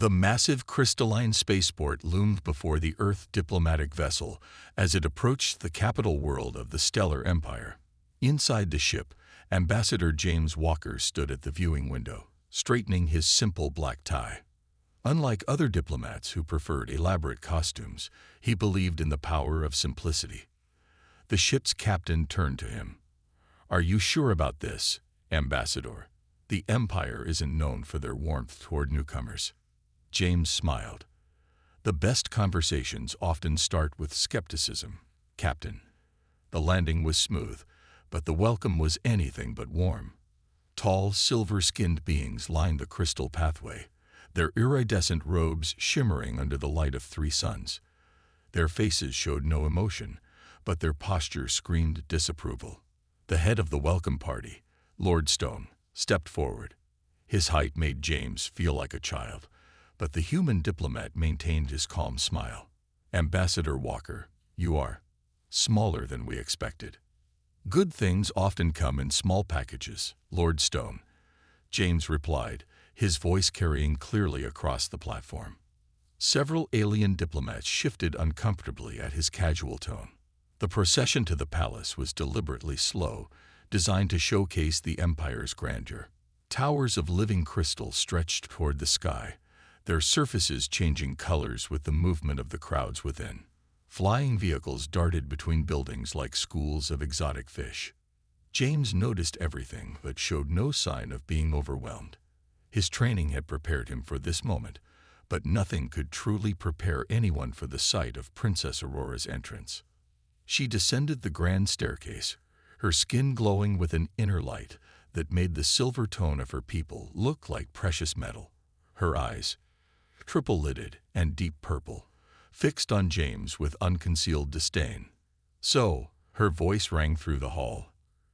The massive crystalline spaceport loomed before the Earth diplomatic vessel as it approached the capital world of the Stellar Empire. Inside the ship, Ambassador James Walker stood at the viewing window, straightening his simple black tie. Unlike other diplomats who preferred elaborate costumes, he believed in the power of simplicity. The ship's captain turned to him. "Are you sure about this, Ambassador? The Empire isn't known for their warmth toward newcomers." James smiled. "The best conversations often start with skepticism, Captain." The landing was smooth, but the welcome was anything but warm. Tall, silver-skinned beings lined the crystal pathway, their iridescent robes shimmering under the light of 3 suns. Their faces showed no emotion, but their posture screamed disapproval. The head of the welcome party, Lord Stone, stepped forward. His height made James feel like a child, but the human diplomat maintained his calm smile. "Ambassador Walker, you are smaller than we expected." "Good things often come in small packages, Lord Stone," James replied, his voice carrying clearly across the platform. Several alien diplomats shifted uncomfortably at his casual tone. The procession to the palace was deliberately slow, designed to showcase the Empire's grandeur. Towers of living crystal stretched toward the sky, their surfaces changing colors with the movement of the crowds within. Flying vehicles darted between buildings like schools of exotic fish. James noticed everything but showed no sign of being overwhelmed. His training had prepared him for this moment, but nothing could truly prepare anyone for the sight of Princess Aurora's entrance. She descended the grand staircase, her skin glowing with an inner light that made the silver tone of her people look like precious metal. Her eyes, triple-lidded and deep purple, fixed on James with unconcealed disdain. "So," her voice rang through the hall,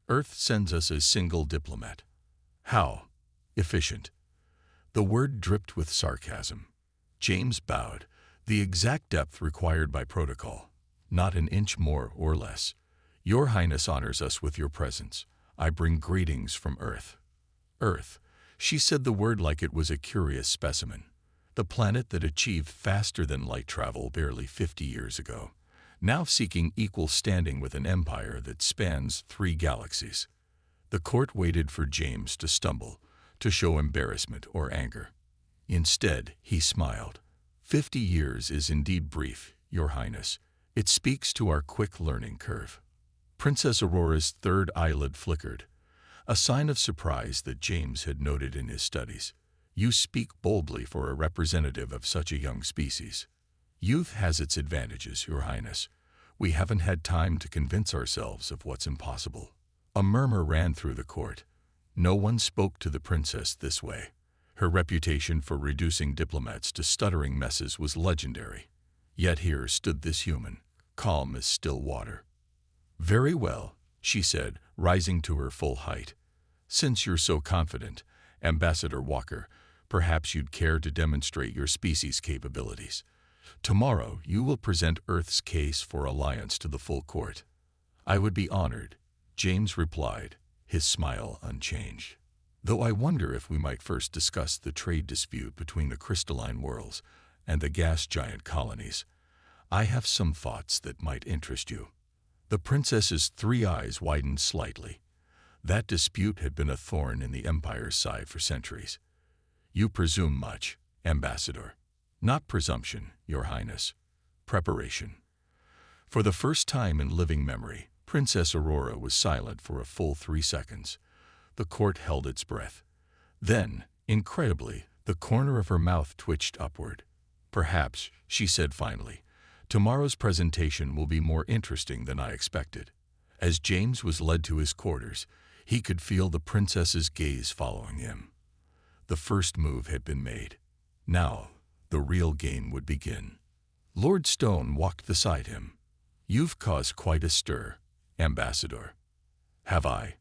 "Earth sends us a single diplomat. How efficient." The word dripped with sarcasm. James bowed, the exact depth required by protocol, not an inch more or less. "Your Highness honors us with your presence. I bring greetings from Earth." Earth. She said the word like it was a curious specimen. The planet that achieved faster-than-light travel barely 50 years ago, now seeking equal standing with an empire that spans 3 galaxies. The court waited for James to stumble, to show embarrassment or anger. Instead, he smiled. 50 years is indeed brief, Your Highness. It speaks to our quick learning curve." Princess Aurora's third eyelid flickered, a sign of surprise that James had noted in his studies. "You speak boldly for a representative of such a young species." "Youth has its advantages, Your Highness. We haven't had time to convince ourselves of what's impossible." A murmur ran through the court. No one spoke to the princess this way. Her reputation for reducing diplomats to stuttering messes was legendary. Yet here stood this human, calm as still water. "Very well," she said, rising to her full height. "Since you're so confident, Ambassador Walker, perhaps you'd care to demonstrate your species' capabilities. Tomorrow you will present Earth's case for alliance to the full court." "I would be honored," James replied, his smile unchanged. "Though I wonder if we might first discuss the trade dispute between the crystalline worlds and the gas giant colonies. I have some thoughts that might interest you." The princess's 3 eyes widened slightly. That dispute had been a thorn in the Empire's side for centuries. "You presume much, Ambassador." "Not presumption, Your Highness. Preparation." For the first time in living memory, Princess Aurora was silent for a full 3 seconds. The court held its breath. Then, incredibly, the corner of her mouth twitched upward. "Perhaps," she said finally, "tomorrow's presentation will be more interesting than I expected." As James was led to his quarters, he could feel the princess's gaze following him. The first move had been made. Now, the real game would begin. Lord Stone walked beside him. "You've caused quite a stir, Ambassador." "Have I?"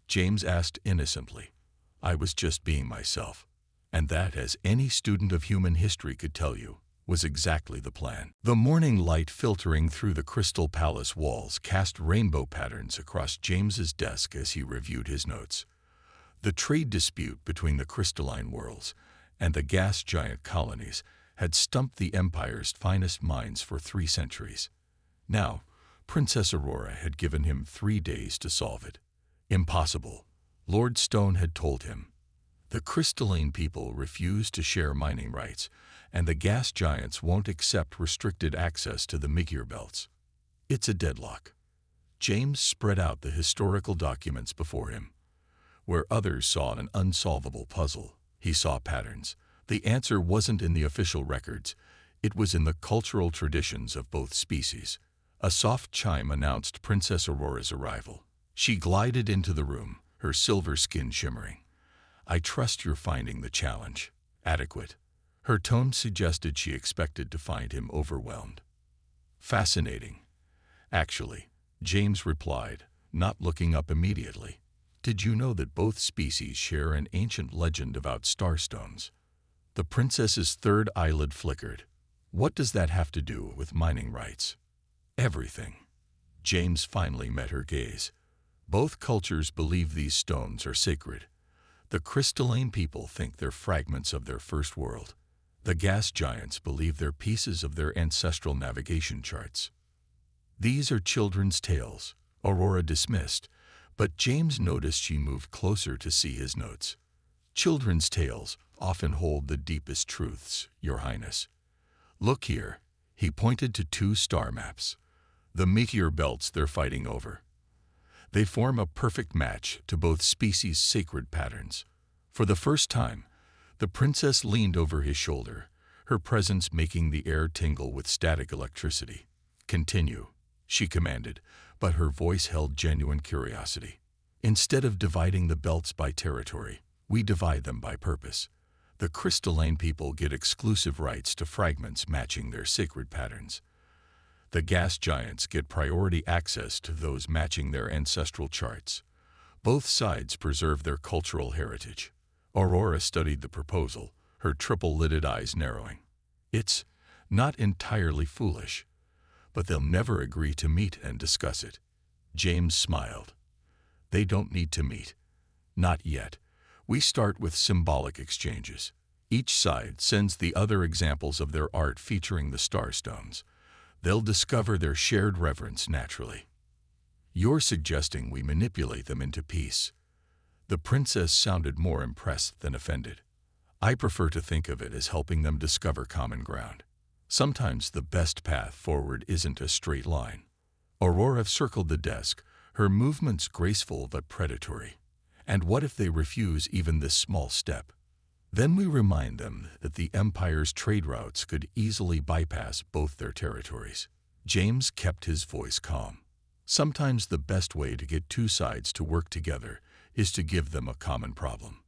James asked innocently. "I was just being myself." And that, as any student of human history could tell you, was exactly the plan. The morning light filtering through the Crystal Palace walls cast rainbow patterns across James's desk as he reviewed his notes. The trade dispute between the crystalline worlds and the gas giant colonies had stumped the Empire's finest minds for 3 centuries. Now, Princess Aurora had given him 3 days to solve it. Impossible, Lord Stone had told him. The crystalline people refuse to share mining rights, and the gas giants won't accept restricted access to the meteor belts. It's a deadlock. James spread out the historical documents before him. Where others saw an unsolvable puzzle, he saw patterns. The answer wasn't in the official records. It was in the cultural traditions of both species. A soft chime announced Princess Aurora's arrival. She glided into the room, her silver skin shimmering. "I trust you're finding the challenge adequate." Her tone suggested she expected to find him overwhelmed. "Fascinating, actually," James replied, not looking up immediately. "Did you know that both species share an ancient legend about starstones?" The princess's third eyelid flickered. "What does that have to do with mining rights?" "Everything." James finally met her gaze. "Both cultures believe these stones are sacred. The crystalline people think they're fragments of their first world. The gas giants believe they're pieces of their ancestral navigation charts." "These are children's tales," Aurora dismissed, but James noticed she moved closer to see his notes. "Children's tales often hold the deepest truths, Your Highness. Look here." He pointed to 2 star maps. "The meteor belts they're fighting over. They form a perfect match to both species' sacred patterns." For the first time, the princess leaned over his shoulder, her presence making the air tingle with static electricity. "Continue," she commanded, but her voice held genuine curiosity. "Instead of dividing the belts by territory, we divide them by purpose. The crystalline people get exclusive rights to fragments matching their sacred patterns. The gas giants get priority access to those matching their ancestral charts. Both sides preserve their cultural heritage." Aurora studied the proposal, her triple-lidded eyes narrowing. "It's not entirely foolish, but they'll never agree to meet and discuss it." James smiled. "They don't need to meet. Not yet. We start with symbolic exchanges. Each side sends the other examples of their art featuring the starstones. They'll discover their shared reverence naturally." "You're suggesting we manipulate them into peace." The princess sounded more impressed than offended. "I prefer to think of it as helping them discover common ground. Sometimes the best path forward isn't a straight line." Aurora circled the desk, her movements graceful but predatory. "And what if they refuse even this small step? Then we remind them that the Empire's trade routes could easily bypass both their territories." James kept his voice calm. "Sometimes the best way to get 2 sides to work together is to give them a common problem."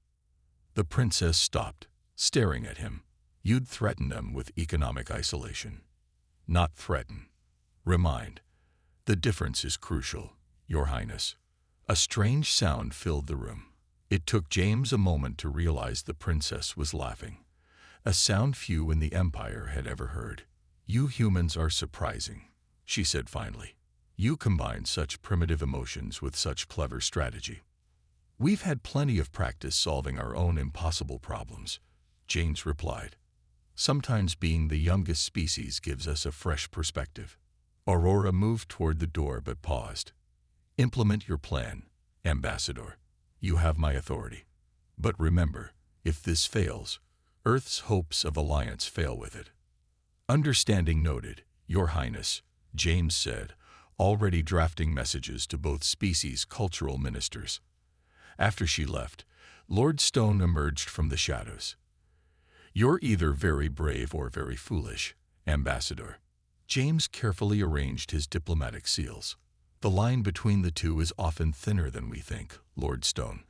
The princess stopped, staring at him. "You'd threaten them with economic isolation." "Not threaten. Remind. The difference is crucial, Your Highness." A strange sound filled the room. It took James a moment to realize the princess was laughing, a sound few in the Empire had ever heard. "You humans are surprising," she said finally. "You combine such primitive emotions with such clever strategy." "We've had plenty of practice solving our own impossible problems," James replied. "Sometimes being the youngest species gives us a fresh perspective." Aurora moved toward the door but paused. "Implement your plan, Ambassador. You have my authority. But remember, if this fails, Earth's hopes of alliance fail with it." "Understanding noted, Your Highness," James said, already drafting messages to both species' cultural ministers. After she left, Lord Stone emerged from the shadows. "You're either very brave or very foolish, Ambassador." James carefully arranged his diplomatic seals. "The line between the two is often thinner than we think, Lord Stone.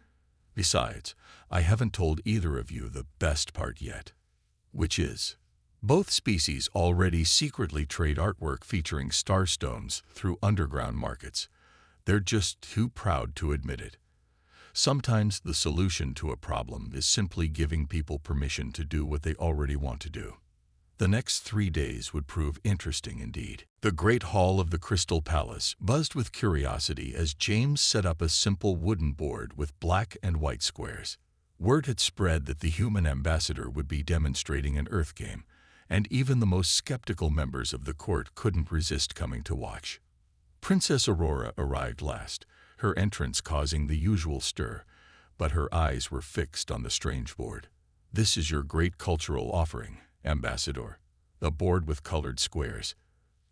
Besides, I haven't told either of you the best part yet." "Which is?" "Both species already secretly trade artwork featuring starstones through underground markets. They're just too proud to admit it. Sometimes the solution to a problem is simply giving people permission to do what they already want to do." The next 3 days would prove interesting indeed. The great hall of the Crystal Palace buzzed with curiosity as James set up a simple wooden board with black and white squares. Word had spread that the human ambassador would be demonstrating an Earth game, and even the most skeptical members of the court couldn't resist coming to watch. Princess Aurora arrived last, her entrance causing the usual stir, but her eyes were fixed on the strange board. "This is your great cultural offering, Ambassador." A board with colored squares.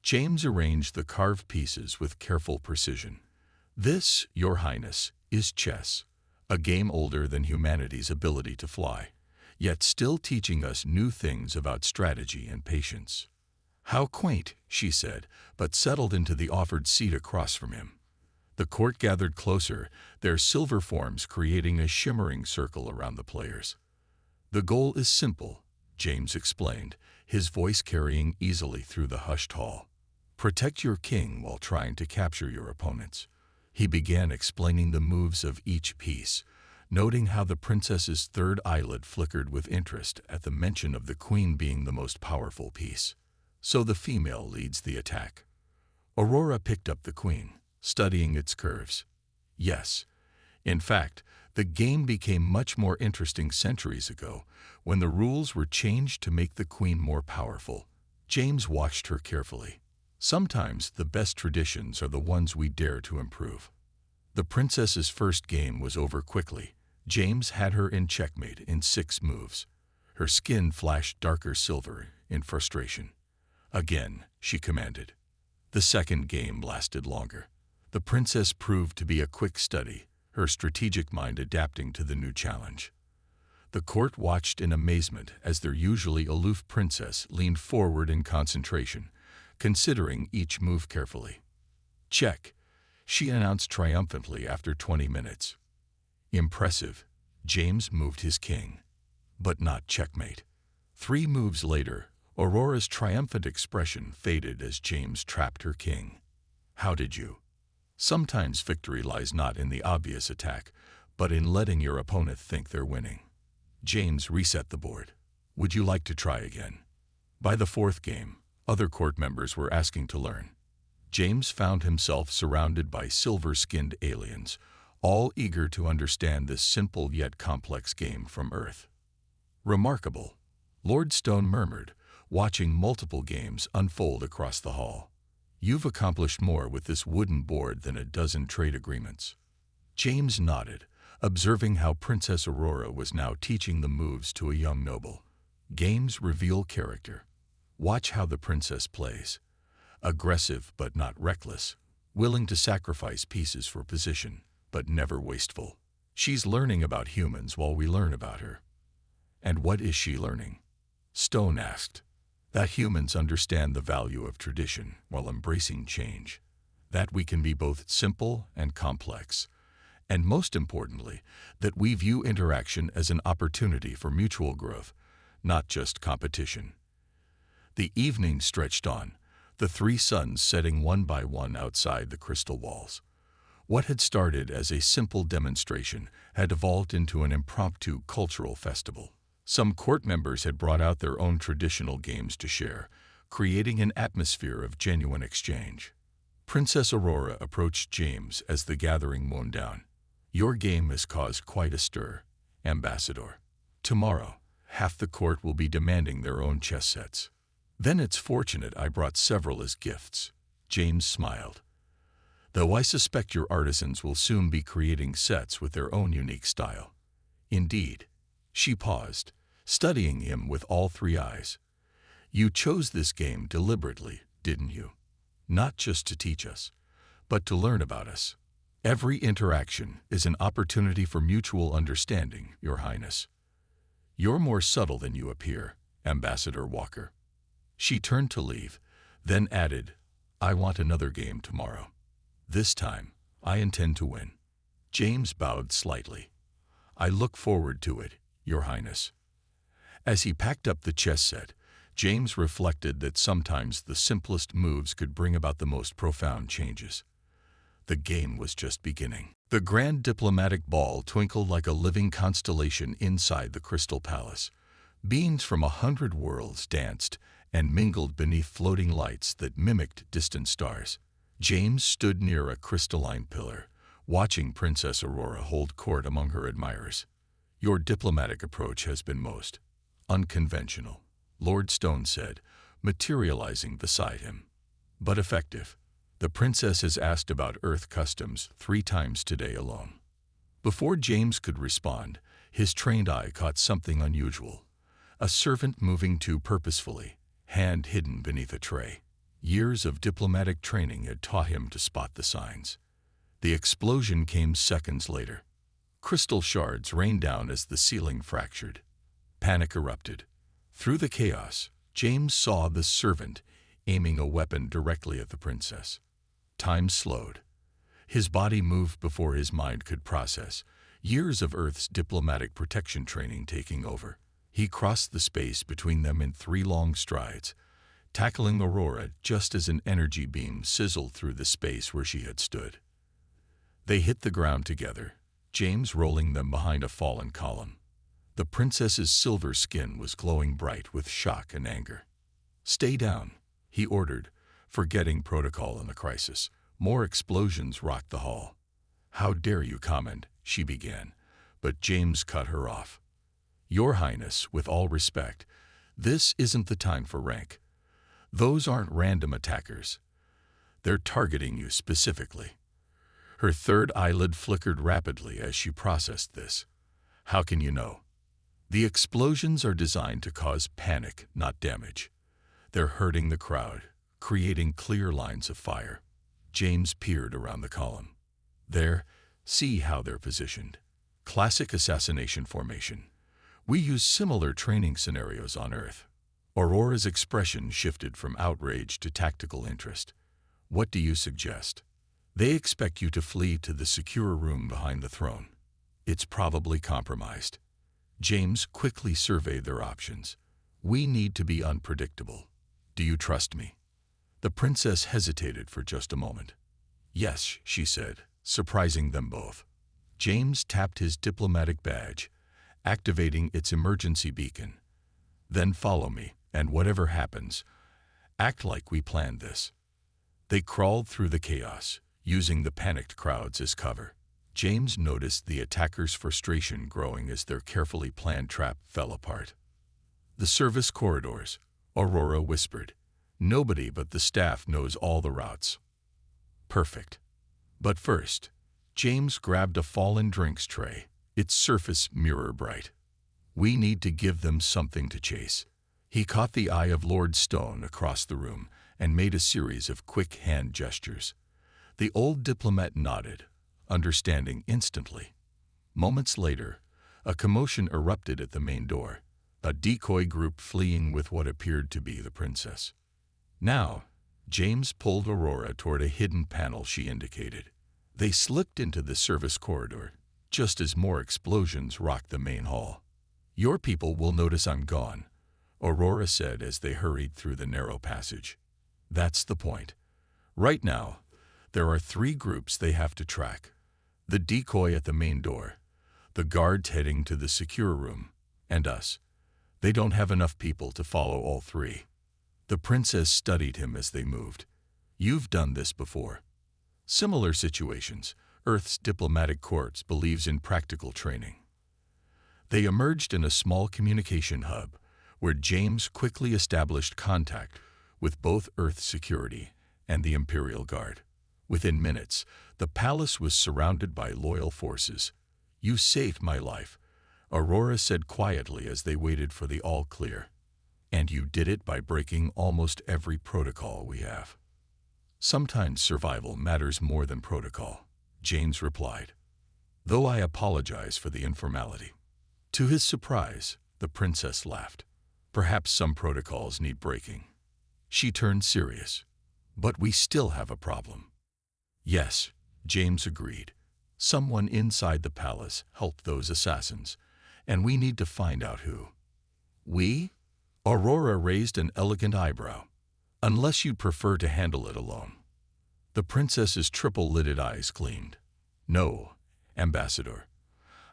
James arranged the carved pieces with careful precision. "This, Your Highness, is chess, a game older than humanity's ability to fly, yet still teaching us new things about strategy and patience." "How quaint," she said, but settled into the offered seat across from him. The court gathered closer, their silver forms creating a shimmering circle around the players. "The goal is simple," James explained, his voice carrying easily through the hushed hall. "Protect your king while trying to capture your opponents." He began explaining the moves of each piece, noting how the princess's third eyelid flickered with interest at the mention of the queen being the most powerful piece. "So the female leads the attack." Aurora picked up the queen, studying its curves. "Yes. In fact, the game became much more interesting centuries ago, when the rules were changed to make the queen more powerful." James watched her carefully. "Sometimes the best traditions are the ones we dare to improve." The princess's first game was over quickly. James had her in checkmate in 6 moves. Her skin flashed darker silver in frustration. "Again," she commanded. The second game lasted longer. The princess proved to be a quick study, her strategic mind adapting to the new challenge. The court watched in amazement as their usually aloof princess leaned forward in concentration, considering each move carefully. "Check," she announced triumphantly after 20 minutes. "Impressive." James moved his king. But not checkmate. 3 moves later, Aurora's triumphant expression faded as James trapped her king. "How did you?" Sometimes victory lies not in the obvious attack, but in letting your opponent think they're winning. James reset the board. "Would you like to try again?" By the 4th game, other court members were asking to learn. James found himself surrounded by silver-skinned aliens, all eager to understand this simple yet complex game from Earth. "Remarkable," Lord Stone murmured, watching multiple games unfold across the hall. "You've accomplished more with this wooden board than a dozen trade agreements." James nodded, observing how Princess Aurora was now teaching the moves to a young noble. Games reveal character. Watch how the princess plays. Aggressive but not reckless, willing to sacrifice pieces for position, but never wasteful. She's learning about humans while we learn about her. "And what is she learning?" Stone asked. "That humans understand the value of tradition while embracing change. That we can be both simple and complex. And most importantly, that we view interaction as an opportunity for mutual growth, not just competition." The evening stretched on, the 3 suns setting one by one outside the crystal walls. What had started as a simple demonstration had evolved into an impromptu cultural festival. Some court members had brought out their own traditional games to share, creating an atmosphere of genuine exchange. Princess Aurora approached James as the gathering wound down. "Your game has caused quite a stir, Ambassador. Tomorrow, half the court will be demanding their own chess sets." "Then it's fortunate I brought several as gifts," James smiled. "Though I suspect your artisans will soon be creating sets with their own unique style." "Indeed." She paused, studying him with all 3 eyes. "You chose this game deliberately, didn't you? Not just to teach us, but to learn about us. Every interaction is an opportunity for mutual understanding, Your Highness. You're more subtle than you appear, Ambassador Walker." She turned to leave, then added, "I want another game tomorrow. This time, I intend to win." James bowed slightly. "I look forward to it, Your Highness." As he packed up the chess set, James reflected that sometimes the simplest moves could bring about the most profound changes. The game was just beginning. The grand diplomatic ball twinkled like a living constellation inside the Crystal Palace. Beings from 100 worlds danced and mingled beneath floating lights that mimicked distant stars. James stood near a crystalline pillar, watching Princess Aurora hold court among her admirers. Your diplomatic approach has been most unconventional, Lord Stone said, materializing beside him. But effective. The princess has asked about Earth customs 3 times today alone. Before James could respond, his trained eye caught something unusual. A servant moving too purposefully, hand hidden beneath a tray. Years of diplomatic training had taught him to spot the signs. The explosion came seconds later. Crystal shards rained down as the ceiling fractured. Panic erupted. Through the chaos, James saw the servant aiming a weapon directly at the princess. Time slowed. His body moved before his mind could process, years of Earth's diplomatic protection training taking over. He crossed the space between them in 3 long strides, tackling Aurora just as an energy beam sizzled through the space where she had stood. They hit the ground together, James rolling them behind a fallen column. The princess's silver skin was glowing bright with shock and anger. "Stay down," he ordered, forgetting protocol in the crisis. More explosions rocked the hall. "How dare you comment," she began, but James cut her off. "Your Highness, with all respect, this isn't the time for rank. Those aren't random attackers. They're targeting you specifically." Her third eyelid flickered rapidly as she processed this. "How can you know?" "The explosions are designed to cause panic, not damage. They're hurting the crowd, creating clear lines of fire." James peered around the column. "There, see how they're positioned. Classic assassination formation. We use similar training scenarios on Earth." Aurora's expression shifted from outrage to tactical interest. "What do you suggest?" "They expect you to flee to the secure room behind the throne. It's probably compromised." James quickly surveyed their options. "We need to be unpredictable. Do you trust me?" The princess hesitated for just a moment. "Yes," she said, surprising them both. James tapped his diplomatic badge, activating its emergency beacon. "Then follow me, and whatever happens, act like we planned this." They crawled through the chaos, using the panicked crowds as cover. James noticed the attackers' frustration growing as their carefully planned trap fell apart. "The service corridors," Aurora whispered. "Nobody but the staff knows all the routes." "Perfect. But first," James grabbed a fallen drinks tray, its surface mirror bright. "We need to give them something to chase." He caught the eye of Lord Stone across the room and made a series of quick hand gestures. The old diplomat nodded, understanding instantly. Moments later, a commotion erupted at the main door, a decoy group fleeing with what appeared to be the princess. "Now," James pulled Aurora toward a hidden panel she indicated. They slipped into the service corridor, just as more explosions rocked the main hall. "Your people will notice I'm gone," Aurora said as they hurried through the narrow passage. "That's the point. Right now, there are 3 groups they have to track. The decoy at the main door, the guards heading to the secure room, and us. They don't have enough people to follow all 3. The princess studied him as they moved. "You've done this before." "Similar situations. Earth's diplomatic corps believes in practical training." They emerged in a small communication hub, where James quickly established contact with both Earth security and the Imperial Guard. Within minutes, the palace was surrounded by loyal forces. "You saved my life," Aurora said quietly as they waited for the all-clear. "And you did it by breaking almost every protocol we have." "Sometimes survival matters more than protocol," James replied, "though I apologize for the informality." To his surprise, the princess laughed. "Perhaps some protocols need breaking." She turned serious. "But we still have a problem." "Yes," James agreed. "Someone inside the palace helped those assassins, and we need to find out who." "We?" Aurora raised an elegant eyebrow. "Unless you prefer to handle it alone." The princess's triple-lidded eyes gleamed. "No, Ambassador.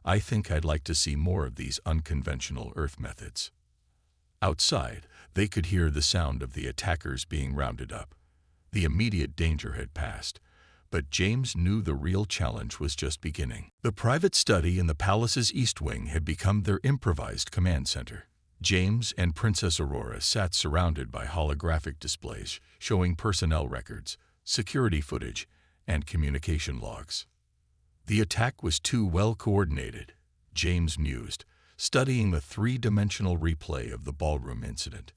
I think I'd like to see more of these unconventional Earth methods." Outside, they could hear the sound of the attackers being rounded up. The immediate danger had passed, But James knew the real challenge was just beginning. The private study in the palace's East Wing had become their improvised command center. James and Princess Aurora sat surrounded by holographic displays showing personnel records, security footage, and communication logs. The attack was too well coordinated, James mused, studying the three-dimensional replay of the ballroom incident.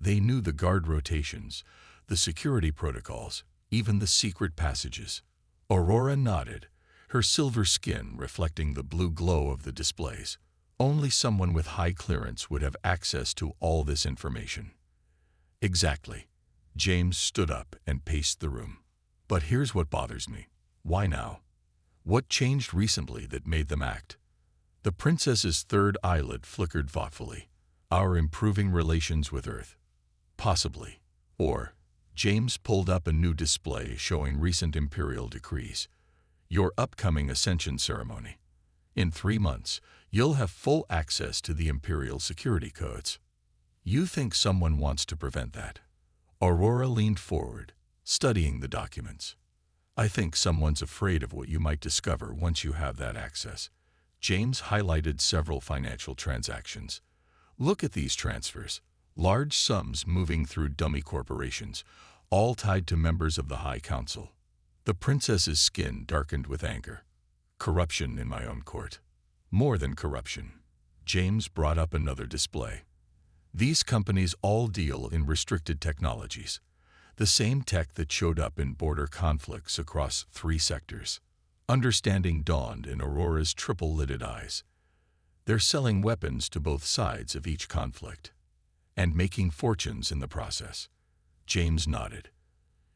They knew the guard rotations, the security protocols, even the secret passages. Aurora nodded, her silver skin reflecting the blue glow of the displays. Only someone with high clearance would have access to all this information. Exactly. James stood up and paced the room. But here's what bothers me. Why now? What changed recently that made them act? The princess's third eyelid flickered thoughtfully. Our improving relations with Earth. Possibly. Or, James pulled up a new display showing recent imperial decrees. Your upcoming ascension ceremony. In 3 months, you'll have full access to the imperial security codes. You think someone wants to prevent that? Aurora leaned forward, studying the documents. I think someone's afraid of what you might discover once you have that access. James highlighted several financial transactions. Look at these transfers. Large sums moving through dummy corporations, all tied to members of the High Council. The princess's skin darkened with anger. Corruption in my own court. More than corruption. James brought up another display. These companies all deal in restricted technologies, the same tech that showed up in border conflicts across 3 sectors. Understanding dawned in Aurora's triple-lidded eyes. They're selling weapons to both sides of each conflict, and making fortunes in the process. James nodded.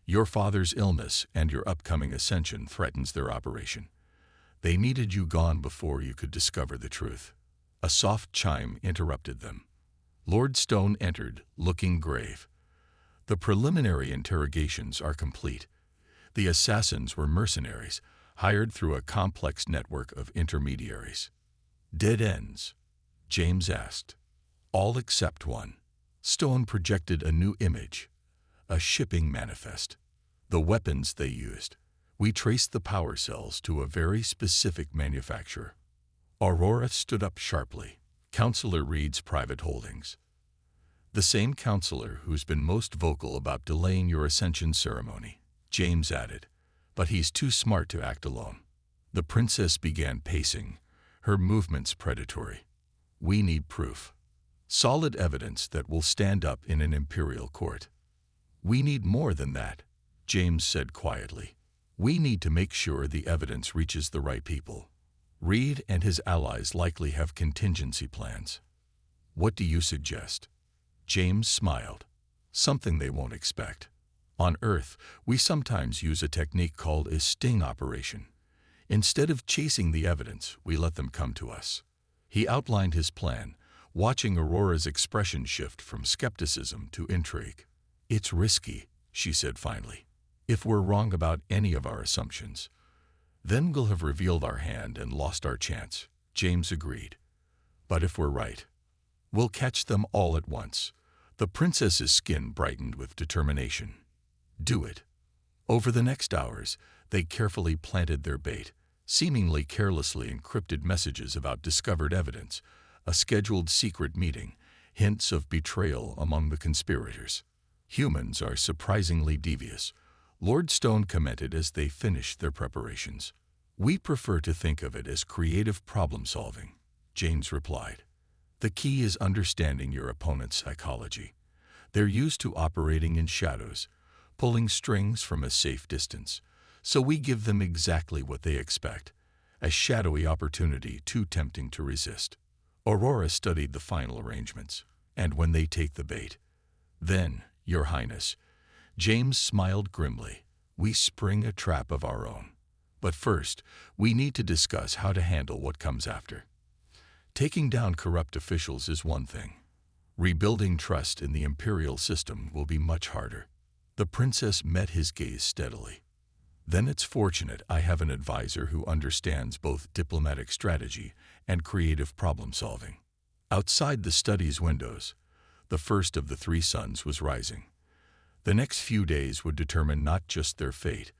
Your father's illness and your upcoming ascension threatens their operation. They needed you gone before you could discover the truth. A soft chime interrupted them. Lord Stone entered, looking grave. The preliminary interrogations are complete. The assassins were mercenaries, hired through a complex network of intermediaries. Dead ends? James asked. All except one. Stone projected a new image, a shipping manifest. The weapons they used. We traced the power cells to a very specific manufacturer. Aurora stood up sharply. Counselor Reed's private holdings. The same counselor who's been most vocal about delaying your ascension ceremony, James added. But he's too smart to act alone. The princess began pacing, her movements predatory. We need proof. Solid evidence that will stand up in an imperial court. We need more than that, James said quietly. We need to make sure the evidence reaches the right people. Reed and his allies likely have contingency plans. What do you suggest? James smiled. Something they won't expect. On Earth, we sometimes use a technique called a sting operation. Instead of chasing the evidence, we let them come to us. He outlined his plan, watching Aurora's expression shift from skepticism to intrigue. It's risky, she said finally. If we're wrong about any of our assumptions, then we'll have revealed our hand and lost our chance, James agreed. But if we're right, we'll catch them all at once. The princess's skin brightened with determination. Do it. Over the next hours, they carefully planted their bait, seemingly carelessly encrypted messages about discovered evidence, a scheduled secret meeting, hints of betrayal among the conspirators. Humans are surprisingly devious, Lord Stone commented as they finished their preparations. We prefer to think of it as creative problem-solving, James replied. The key is understanding your opponent's psychology. They're used to operating in shadows, pulling strings from a safe distance, so we give them exactly what they expect, a shadowy opportunity too tempting to resist. Aurora studied the final arrangements, and when they take the bait, then, Your Highness, James smiled grimly, we spring a trap of our own. But first, we need to discuss how to handle what comes after. Taking down corrupt officials is one thing. Rebuilding trust in the imperial system will be much harder. The princess met his gaze steadily. Then it's fortunate I have an advisor who understands both diplomatic strategy and creative problem-solving. Outside the study's windows, the first of the 3 suns was rising. The next few days would determine not just their fate,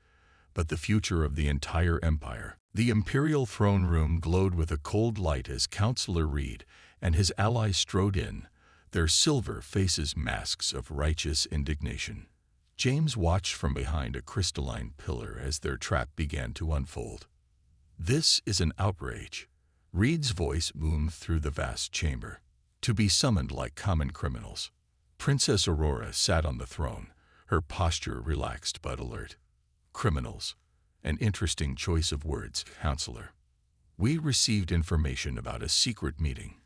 but the future of the entire empire. The imperial throne room glowed with a cold light as Counselor Reed and his allies strode in, their silver faces masks of righteous indignation. James watched from behind a crystalline pillar as their trap began to unfold. "This is an outrage." Reed's voice boomed through the vast chamber. "To be summoned like common criminals." Princess Aurora sat on the throne, her posture relaxed but alert. "Criminals. An interesting choice of words, Counselor. We received information about a secret meeting."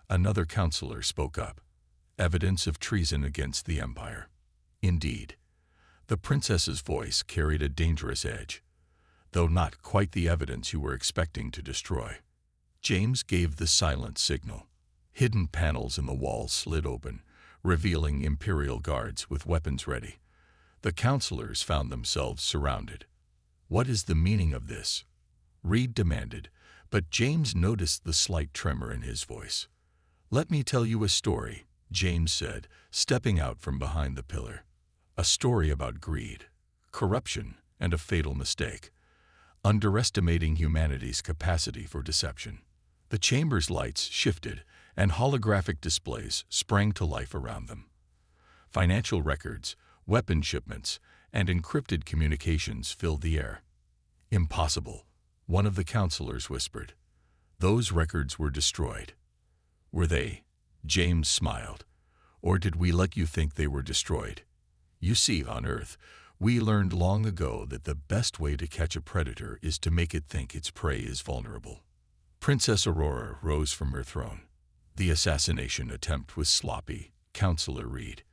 Another counselor spoke up. "Evidence of treason against the Empire." "Indeed." The princess's voice carried a dangerous edge, though not quite the evidence you were expecting to destroy. James gave the silent signal. Hidden panels in the wall slid open, revealing Imperial guards with weapons ready. The counselors found themselves surrounded. "What is the meaning of this?" Reed demanded, but James noticed the slight tremor in his voice. "Let me tell you a story," James said, stepping out from behind the pillar. "A story about greed, corruption, and a fatal mistake, underestimating humanity's capacity for deception." The chamber's lights shifted, and holographic displays sprang to life around them. Financial records, weapon shipments, and encrypted communications filled the air. "Impossible," one of the counselors whispered. "Those records were destroyed." "Were they?" James smiled. "Or did we let you think they were destroyed? You see, on Earth, we learned long ago that the best way to catch a predator is to make it think its prey is vulnerable." Princess Aurora rose from her throne. "The assassination attempt was sloppy, Counselor Reed.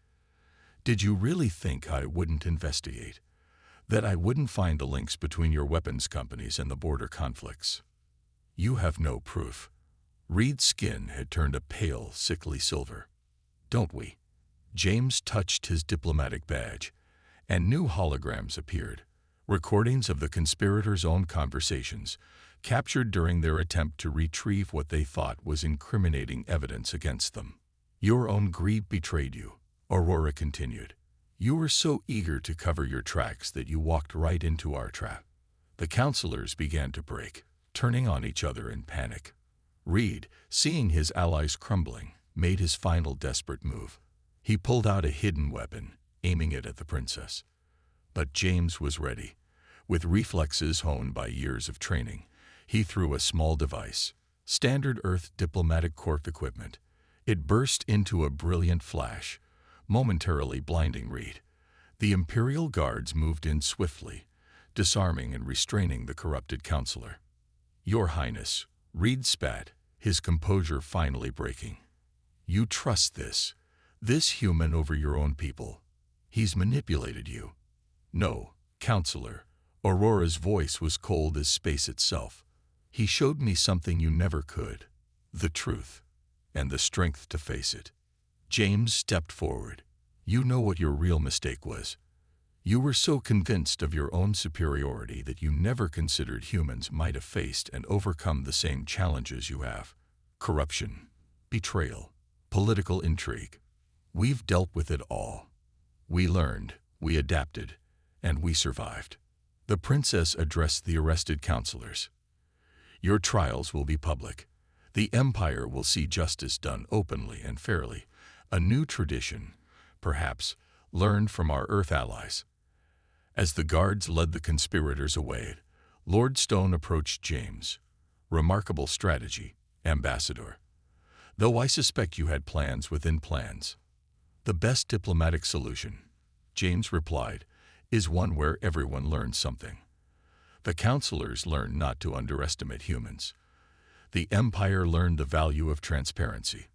Did you really think I wouldn't investigate? That I wouldn't find the links between your weapons companies and the border conflicts? You have no proof." Reed's skin had turned a pale, sickly silver. "Don't we?" James touched his diplomatic badge, and new holograms appeared, recordings of the conspirators' own conversations, captured during their attempt to retrieve what they thought was incriminating evidence against them. "Your own greed betrayed you," Aurora continued. "You were so eager to cover your tracks that you walked right into our trap." The counselors began to break, turning on each other in panic. Reed, seeing his allies crumbling, made his final desperate move. He pulled out a hidden weapon, aiming it at the princess. But James was ready. With reflexes honed by years of training, he threw a small device, standard Earth diplomatic cork equipment. It burst into a brilliant flash, momentarily blinding Reed. The Imperial guards moved in swiftly, disarming and restraining the corrupted counselor. "Your Highness," Reed spat, his composure finally breaking. "You trust this human over your own people. He's manipulated you." "No, Counselor." Aurora's voice was cold as space itself. "He showed me something you never could. The truth. And the strength to face it." James stepped forward. "You know what your real mistake was. You were so convinced of your own superiority that you never considered humans might have faced and overcome the same challenges you have. Corruption, betrayal, political intrigue. We've dealt with it all. We learned, we adapted, and we survived." The princess addressed the arrested counselors. "Your trials will be public. The Empire will see justice done openly and fairly. A new tradition, perhaps, learned from our Earth allies." As the guards led the conspirators away, Lord Stone approached James. "Remarkable strategy, Ambassador. Though I suspect you had plans within plans." "The best diplomatic solution," James replied, "is one where everyone learns something." The counselors learned not to underestimate humans. The Empire learned the value of transparency.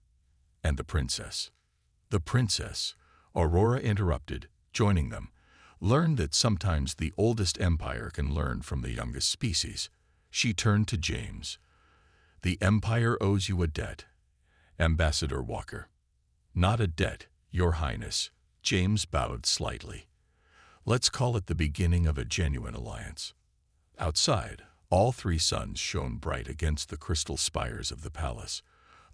And the princess. The princess, Aurora interrupted, joining them, learned that sometimes the oldest empire can learn from the youngest species. She turned to James. "The Empire owes you a debt, Ambassador Walker." "Not a debt, Your Highness." James bowed slightly. "Let's call it the beginning of a genuine alliance." Outside, all three suns shone bright against the crystal spires of the palace.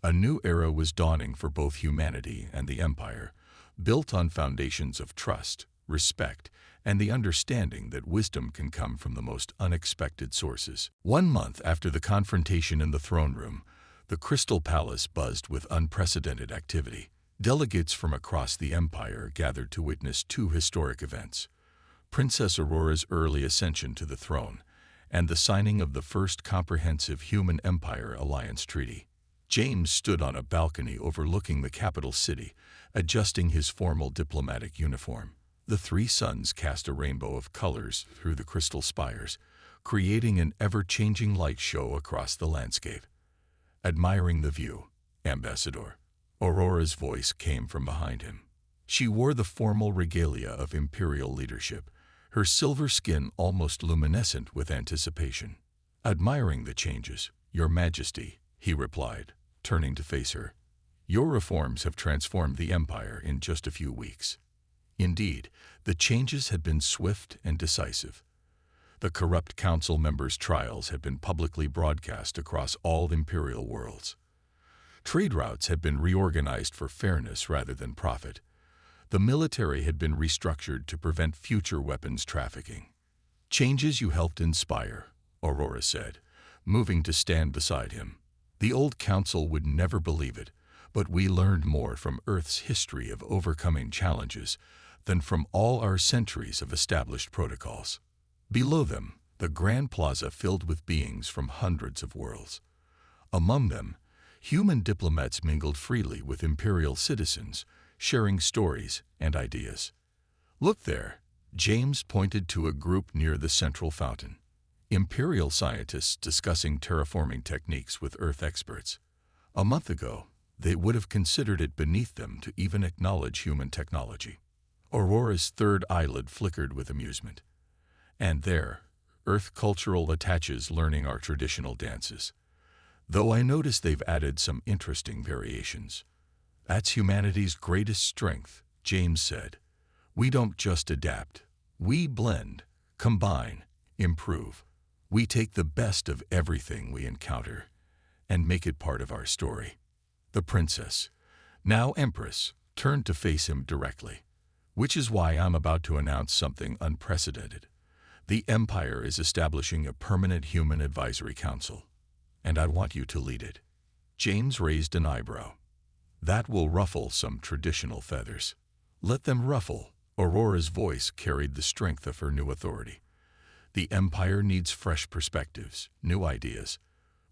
A new era was dawning for both humanity and the Empire, built on foundations of trust, respect, and the understanding that wisdom can come from the most unexpected sources. 1 month after the confrontation in the throne room, the Crystal Palace buzzed with unprecedented activity. Delegates from across the empire gathered to witness two historic events: Princess Aurora's early ascension to the throne and the signing of the first comprehensive Human-Empire Alliance treaty. James stood on a balcony overlooking the capital city, adjusting his formal diplomatic uniform. The three suns cast a rainbow of colors through the crystal spires, creating an ever-changing light show across the landscape. Admiring the view, Ambassador, Aurora's voice came from behind him. She wore the formal regalia of imperial leadership, her silver skin almost luminescent with anticipation. Admiring the changes, Your Majesty, he replied, turning to face her. Your reforms have transformed the empire in just a few weeks. Indeed, the changes had been swift and decisive. The corrupt council members' trials had been publicly broadcast across all imperial worlds. Trade routes had been reorganized for fairness rather than profit. The military had been restructured to prevent future weapons trafficking. Changes you helped inspire, Aurora said, moving to stand beside him. The old council would never believe it, but we learned more from Earth's history of overcoming challenges than from all our centuries of established protocols. Below them, the Grand Plaza filled with beings from hundreds of worlds. Among them, human diplomats mingled freely with imperial citizens, sharing stories and ideas. Look there, James pointed to a group near the central fountain. Imperial scientists discussing terraforming techniques with Earth experts. A month ago, they would have considered it beneath them to even acknowledge human technology. Aurora's third eyelid flickered with amusement. And there, Earth cultural attaches learning our traditional dances. Though I notice they've added some interesting variations. That's humanity's greatest strength, James said. We don't just adapt. We blend, combine, improve. We take the best of everything we encounter and make it part of our story. The princess, now empress, turned to face him directly. Which is why I'm about to announce something unprecedented. The Empire is establishing a permanent human advisory council, and I want you to lead it. James raised an eyebrow. That will ruffle some traditional feathers. Let them ruffle. Aurora's voice carried the strength of her new authority. The Empire needs fresh perspectives, new ideas.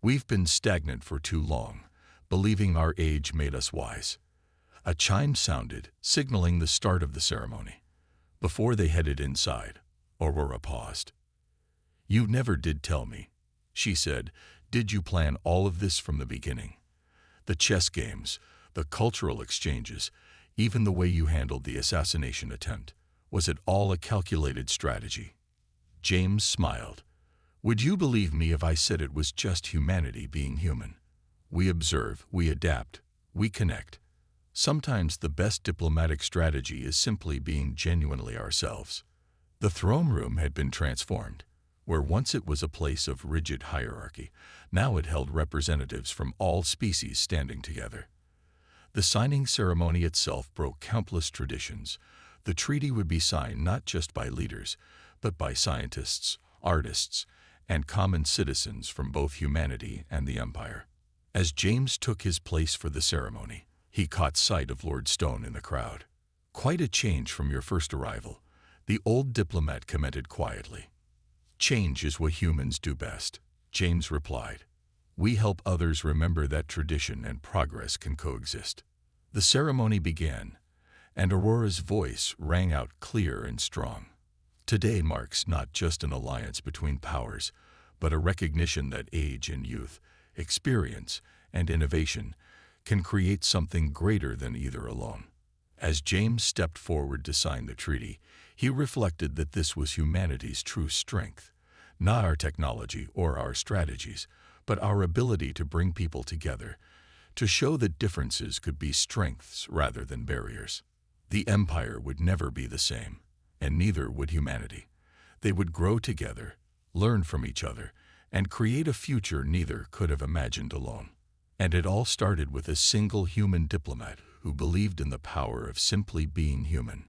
We've been stagnant for too long, believing our age made us wise. A chime sounded, signaling the start of the ceremony. Before they headed inside, Aurora paused. You never did tell me, she said. Did you plan all of this from the beginning? The chess games, the cultural exchanges, even the way you handled the assassination attempt. Was it all a calculated strategy? James smiled. Would you believe me if I said it was just humanity being human? We observe, we adapt, we connect. Sometimes the best diplomatic strategy is simply being genuinely ourselves. The throne room had been transformed. Where once it was a place of rigid hierarchy, now it held representatives from all species standing together. The signing ceremony itself broke countless traditions. The treaty would be signed not just by leaders, but by scientists, artists, and common citizens from both humanity and the Empire. As James took his place for the ceremony, he caught sight of Lord Stone in the crowd. Quite a change from your first arrival, the old diplomat commented quietly. Change is what humans do best, James replied. We help others remember that tradition and progress can coexist. The ceremony began, and Aurora's voice rang out clear and strong. Today marks not just an alliance between powers, but a recognition that age and youth, experience and innovation can create something greater than either alone. As James stepped forward to sign the treaty, he reflected that this was humanity's true strength, not our technology or our strategies, but our ability to bring people together, to show that differences could be strengths rather than barriers. The Empire would never be the same, and neither would humanity. They would grow together, learn from each other, and create a future neither could have imagined alone. And it all started with a single human diplomat who believed in the power of simply being human.